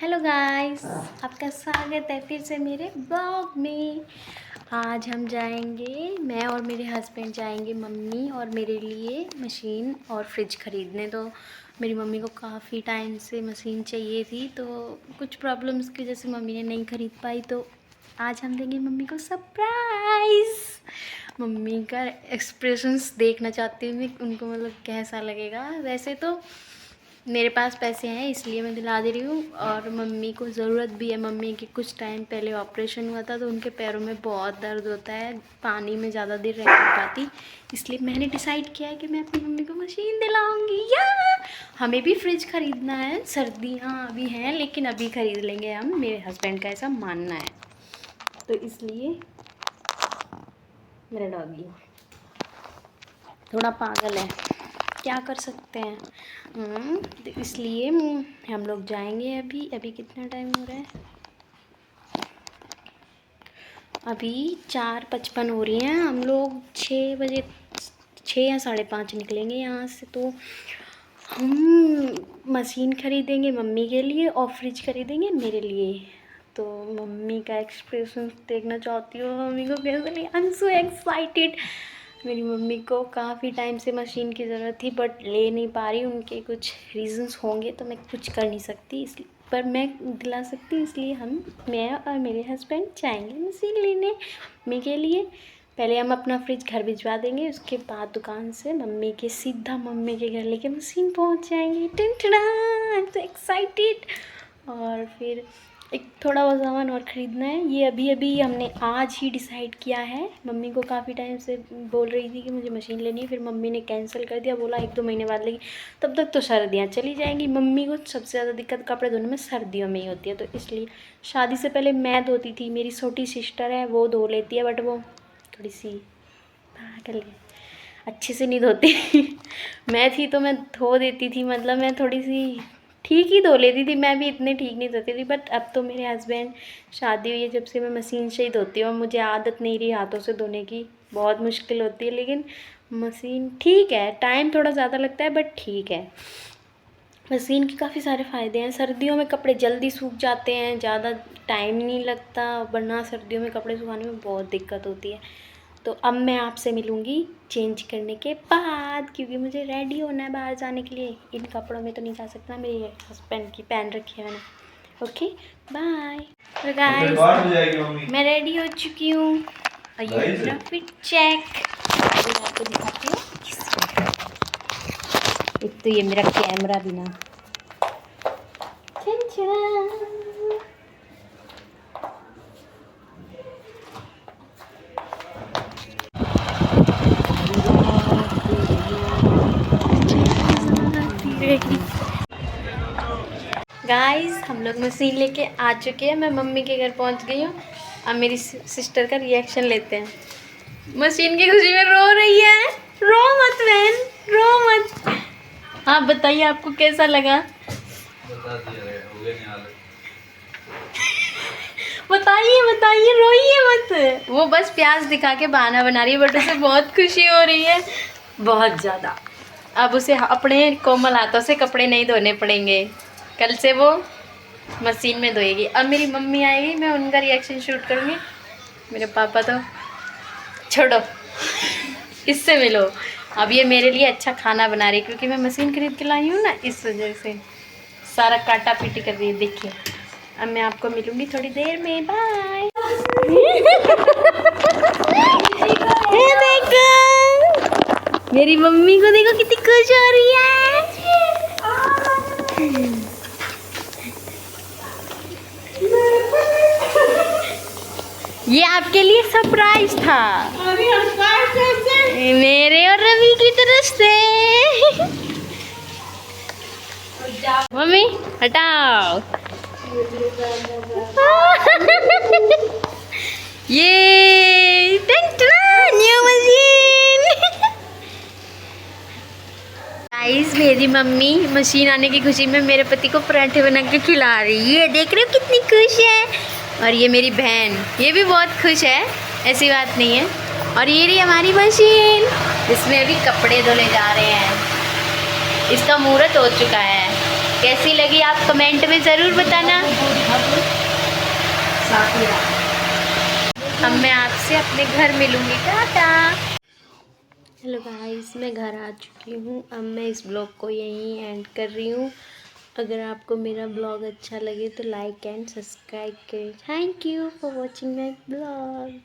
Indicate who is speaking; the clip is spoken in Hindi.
Speaker 1: हेलो गाइस, आपका स्वागत है फिर से मेरे ब्लॉग में। आज हम जाएंगे, मैं और मेरे हस्बैंड जाएंगे मम्मी और मेरे लिए मशीन और फ्रिज ख़रीदने। तो मेरी मम्मी को काफ़ी टाइम से मशीन चाहिए थी, तो कुछ प्रॉब्लम्स की वजह से मम्मी ने नहीं ख़रीद पाई। तो आज हम देंगे मम्मी को सरप्राइज़। मम्मी का एक्सप्रेशंस देखना चाहती हूँ मैं, उनको मतलब कैसा लगेगा। वैसे तो मेरे पास पैसे हैं इसलिए मैं दिला दे रही हूँ, और मम्मी को ज़रूरत भी है। मम्मी के कुछ टाइम पहले ऑपरेशन हुआ था, तो उनके पैरों में बहुत दर्द होता है, पानी में ज़्यादा देर रह नहीं पाती। इसलिए मैंने डिसाइड किया है कि मैं अपनी मम्मी को मशीन दिलाऊंगी। या हमें भी फ्रिज ख़रीदना है, सर्दियाँ अभी हैं लेकिन अभी ख़रीद लेंगे हम, मेरे हस्बैंड का ऐसा मानना है। तो इसलिए मेरा डॉगी थोड़ा पागल है, क्या कर सकते हैं। तो इसलिए हम लोग जाएंगे। अभी कितना टाइम हो रहा है? अभी 4:55 हो रही हैं। हम लोग 6 बजे, 6 या 5:30 निकलेंगे यहाँ से। तो हम मशीन ख़रीदेंगे मम्मी के लिए और फ्रिज ख़रीदेंगे मेरे लिए। तो मम्मी का एक्सप्रेशन देखना चाहती हूँ, मम्मी को कैसे नहीं। I am so excited. मेरी मम्मी को काफ़ी टाइम से मशीन की ज़रूरत थी बट ले नहीं पा रही, उनके कुछ रीज़न्स होंगे तो मैं कुछ कर नहीं सकती, इसलिए पर मैं दिला सकती हूँ। इसलिए मैं और मेरे हस्बैंड जाएंगे मशीन लेने मम्मी के लिए। पहले हम अपना फ्रिज घर भिजवा देंगे, उसके बाद दुकान से मम्मी के सीधा मम्मी के घर लेके मशीन पहुँच जाएंगे। I am so excited. और फिर एक थोड़ा बहुत सामान और ख़रीदना है। ये अभी हमने आज ही डिसाइड किया है। मम्मी को काफ़ी टाइम से बोल रही थी कि मुझे मशीन लेनी है, फिर मम्मी ने कैंसिल कर दिया, बोला 1-2 महीने बाद लेगी। तब तक तो सर्दियाँ चली जाएंगी। मम्मी को सबसे ज़्यादा दिक्कत कपड़े धोने में सर्दियों में ही होती है, तो इसलिए शादी से पहले मैं धोती थी, मेरी छोटी सिस्टर है वो धो लेती है, बट वो थोड़ी सी पागल है, अच्छे से नहीं धोती। मैं थी तो मैं धो देती थी, मतलब मैं थोड़ी सी ठीक ही धो लेती थी, मैं भी इतने ठीक नहीं धोती थी। बट अब तो मेरे हस्बैंड, शादी हुई है जब से मैं मशीन से ही धोती हूँ। मुझे आदत नहीं रही हाथों से धोने की, बहुत मुश्किल होती है। लेकिन मशीन ठीक है, टाइम थोड़ा ज़्यादा लगता है बट ठीक है। मशीन के काफ़ी सारे फ़ायदे हैं। सर्दियों में कपड़े जल्दी सूख जाते हैं, ज़्यादा टाइम नहीं लगता, वरना सर्दियों में कपड़े सुखाने में बहुत दिक्कत होती है। तो अब मैं आपसे मिलूँगी चेंज करने के बाद, क्योंकि मुझे रेडी होना है बाहर जाने के लिए। इन कपड़ों में तो नहीं जा सकता, मेरे हस्बैंड की पहन रखी है मैंने। Okay bye. तो गाइस मैं रेडी हो चुकी हूँ और ये मेरा फिट चेक आपको दिखाती हूँ। एक तो ये मेरा कैमरा भी ना, गाइस हम लोग मशीन लेके आ चुके हैं। मैं मम्मी के घर पहुंच गई हूँ। अब मेरी सिस्टर का रिएक्शन लेते हैं। मशीन की खुशी में रो रही है। रो मत बहन, रो मत। हाँ बताइए आपको कैसा लगा? बताइए बताइए, रोइए मत। वो बस प्यास दिखा के बहाना बना रही है, बट उसे बहुत खुशी हो रही है, बहुत ज़्यादा। अब उसे अपने कोमल हाथों से कपड़े नहीं धोने पड़ेंगे, कल से वो मशीन में धोएगी। अब मेरी मम्मी आएगी, मैं उनका रिएक्शन शूट करूँगी। मेरे पापा तो छोड़ो, इससे मिलो। अब ये मेरे लिए अच्छा खाना बना रही है, क्योंकि मैं मशीन खरीद के लाई हूँ ना, इस वजह से सारा काटा पीटी कर रही है। देखिए अब मैं आपको मिलूँगी थोड़ी देर में, बाय। देखो मेरी मम्मी को, देखो कितनी खुश हो रही है। ये आपके लिए सरप्राइज था, मेरे और रवि की तरफ से। मम्मी हटाओ। ये न्यू मशीन। गाइस मेरी मम्मी मशीन आने की खुशी में मेरे पति को पराठे बना के खिला रही है। देख रहे हो कितनी खुश है। और ये मेरी बहन, ये भी बहुत खुश है, ऐसी बात नहीं है। और ये रही हमारी मशीन, इसमें अभी कपड़े धुले जा रहे हैं। इसका मुहूर्त हो चुका है। कैसी लगी आप कमेंट में ज़रूर बताना। अब मैं आपसे अपने घर मिलूँगी। टाटा। हेलो गाइस, मैं घर आ चुकी हूँ। अब मैं इस ब्लॉग को यहीं एंड कर रही हूँ। अगर आपको मेरा ब्लॉग अच्छा लगे तो लाइक एंड सब्सक्राइब करें। Thank you for watching my blog.